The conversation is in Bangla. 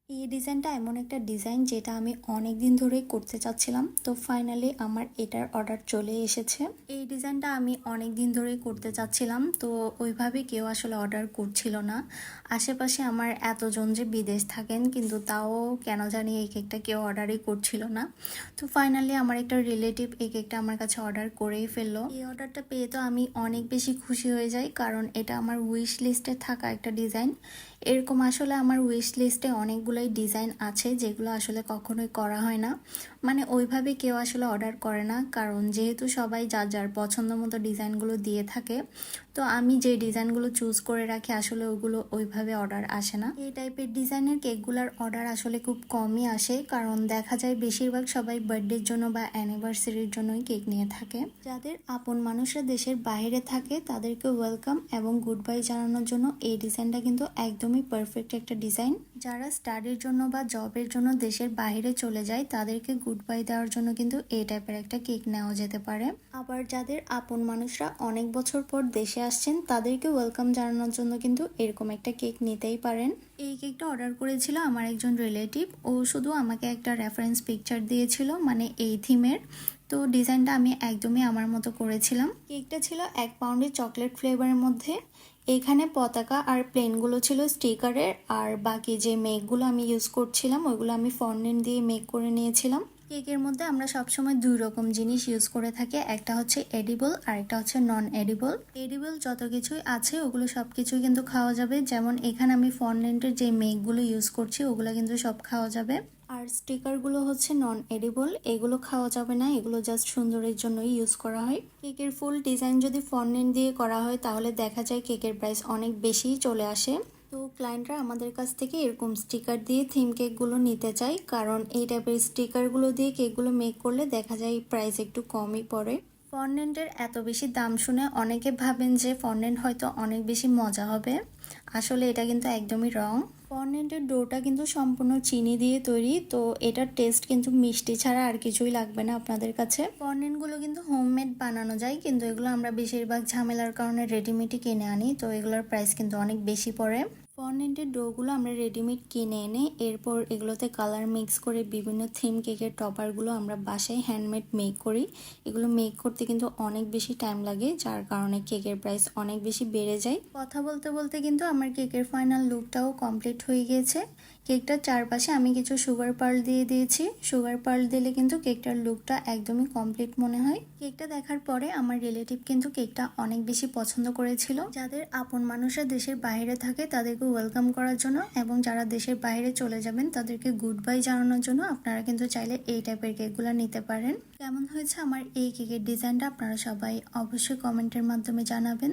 এই ডিজাইনটা এমন একটা ডিজাইন যেটা আমি অনেক দিন ধরেই করতে চাচ্ছিলাম, তো ফাইনালি আমার এটার অর্ডার চলে এসেছে। এই ডিজাইনটা আমি অনেক দিন ধরেই করতে চাচ্ছিলাম, তো ওইভাবে কেউ আসলে অর্ডার করছিল না। আশেপাশে আমার এতজন যে বিদেশ থাকেন, কিন্তু তাও কেন জানি এই কেকটা কেউ অর্ডারই করছিল না। তো ফাইনালি আমার একটা রিলেটিভ এই কেকটা আমার কাছে অর্ডার করেই ফেললো। এই অর্ডারটা পেয়ে তো আমি অনেক বেশি খুশি হয়ে যাই, কারণ এটা আমার উইশ লিস্টে থাকা একটা ডিজাইন। এরকম আসলে আমার উইশ লিস্টে অনেকগুলোই ডিজাইন আছে যেগুলো আসলে কখনোই করা হয় না, মানে ওইভাবে কেউ আসলে অর্ডার করে না, কারণ যেহেতু সবাই যার যার পছন্দ মতো ডিজাইনগুলো দিয়ে থাকে। তো আমি যে ডিজাইনগুলো চুজ করে রাখি আসলে ওগুলো ওইভাবে অর্ডার আসে না। এই টাইপের ডিজাইনের কেকগুলোর অর্ডার আসলে খুব কমই আসে, কারণ দেখা যায় বেশিরভাগ সবাই বার্থডের জন্য বা অ্যানিভার্সারির জন্যই কেক নিয়ে থাকে। যাদের আপন মানুষরা দেশের বাইরে থাকে তাদেরকে ওয়েলকাম এবং গুড বাই জানানোর জন্য এই ডিজাইনটা কিন্তু একদমই পারফেক্ট একটা ডিজাইন। যারা স্টাডির জন্য বা জবের জন্য দেশের বাইরে চলে যায় তাদেরকে গুড বাই দেওয়ার জন্য কিন্তু এই টাইপের একটা কেক নেওয়া যেতে পারে। আবার যাদের আপন মানুষরা অনেক বছর পর দেশে আসছেন তাদেরকে ওয়েলকাম জানানোর জন্য কিন্তু এরকম একটা কেক নিতেই পারেন। এই কেকটা অর্ডার করেছিল আমার একজন রিলেটিভ, ও শুধু আমাকে একটা রেফারেন্স পিকচার দিয়েছিল মানে এই থিমের। তো ডিজাইনটা আমি একদমই আমার মতো করেছিলাম। কেকটা ছিল 1 পাউন্ডের চকলেট ফ্লেভারের মধ্যে। এখানে পতাকা আর প্লেনগুলো ছিল স্টিকারের, আর বাকি যে মেকগুলো আমি ইউজ করছিলাম ওইগুলো আমি ফন্ডেন্ট দিয়ে মেক করে নিয়েছিলাম। কেকের মধ্যে আমরা সবসময় 2 রকম জিনিস ইউজ করে থাকি, একটা হচ্ছে এডিবল আর একটা হচ্ছে নন এডিবল। এডিবল যত কিছুই আছে ওগুলো সব কিছুই কিন্তু খাওয়া যাবে, যেমন এখানে আমি ফন্ডেন্টের যে মেকগুলো ইউজ করছি ওগুলো কিন্তু সব খাওয়া যাবে। আর স্টিকারগুলো হচ্ছে নন এডিবল, এগুলো খাওয়া যাবে না, এগুলো জাস্ট সুন্দরের জন্যই ইউজ করা হয়। কেকের ফুল ডিজাইন যদি ফন্ডেন্ট দিয়ে করা হয় তাহলে দেখা যায় কেকের প্রাইস অনেক বেশিই চলে আসে। তো ক্লায়েন্টরা আমাদের কাছ থেকে এরকম স্টিকার দিয়ে থিম কেকগুলো নিতে চায়, কারণ এই টাইপের স্টিকারগুলো দিয়ে কেকগুলো মেক করলে দেখা যায় প্রাইস একটু কমই পড়ে। ফন্ডেন্টের এত বেশি দাম শুনে অনেকে ভাবেন যে ফন্ডেন্ট হয়তো অনেক বেশি মজা হবে, আসলে এটা কিন্তু একদমই রং। ফন্ডেন্টের ডোটা কিন্তু সম্পূর্ণ চিনি দিয়ে তৈরি, তো এটার টেস্ট কিন্তু মিষ্টি ছাড়া আর কিছুই লাগবে না আপনাদের কাছে। ফন্ডেন্টগুলো কিন্তু হোমমেড বানানো যায়, কিন্তু এগুলো আমরা বেশিরভাগ ঝামেলার কারণে রেডিমেডই কিনে আনি, তো এগুলোর প্রাইস কিন্তু অনেক বেশি পড়ে। ফন্ডেন্টের ডোগুলো আমরা রেডিমেড কিনে এনে এরপর এগুলোতে কালার মিক্স করে বিভিন্ন থিম কেকের টপারগুলো আমরা বাসায় হ্যান্ডমেড মেক করি। এগুলো মেক করতে কিন্তু অনেক বেশি টাইম লাগে, যার কারণে কেকের প্রাইস অনেক বেশি বেড়ে যায়। কথা বলতে বলতে কিন্তু আমার কেকের ফাইনাল লুকটাও কমপ্লিট হয়ে গিয়েছে। কেকটার চারপাশে আমি কিছু সুগার পার্ল দিয়ে দিয়েছি। সুগার পার্ল দিলে কিন্তু কেকটার লুকটা একদমই কমপ্লিট মনে হয়। কেকটা দেখার পরে আমার রিলেটিভ কিন্তু কেকটা অনেক বেশি পছন্দ করেছিল। যাদের আপন মানুষরা দেশের বাইরে থাকে তাদেরকে ওয়েলকাম করার জন্য এবং যারা দেশের বাইরে চলে যাবেন তাদেরকে গুড বাই জানানোর জন্য আপনারা কিন্তু চাইলে এই টাইপের কেকগুলো নিতে পারেন। কেমন হয়েছে আমার এই কেকের ডিজাইনটা আপনারা সবাই অবশ্যই কমেন্টের মাধ্যমে জানাবেন।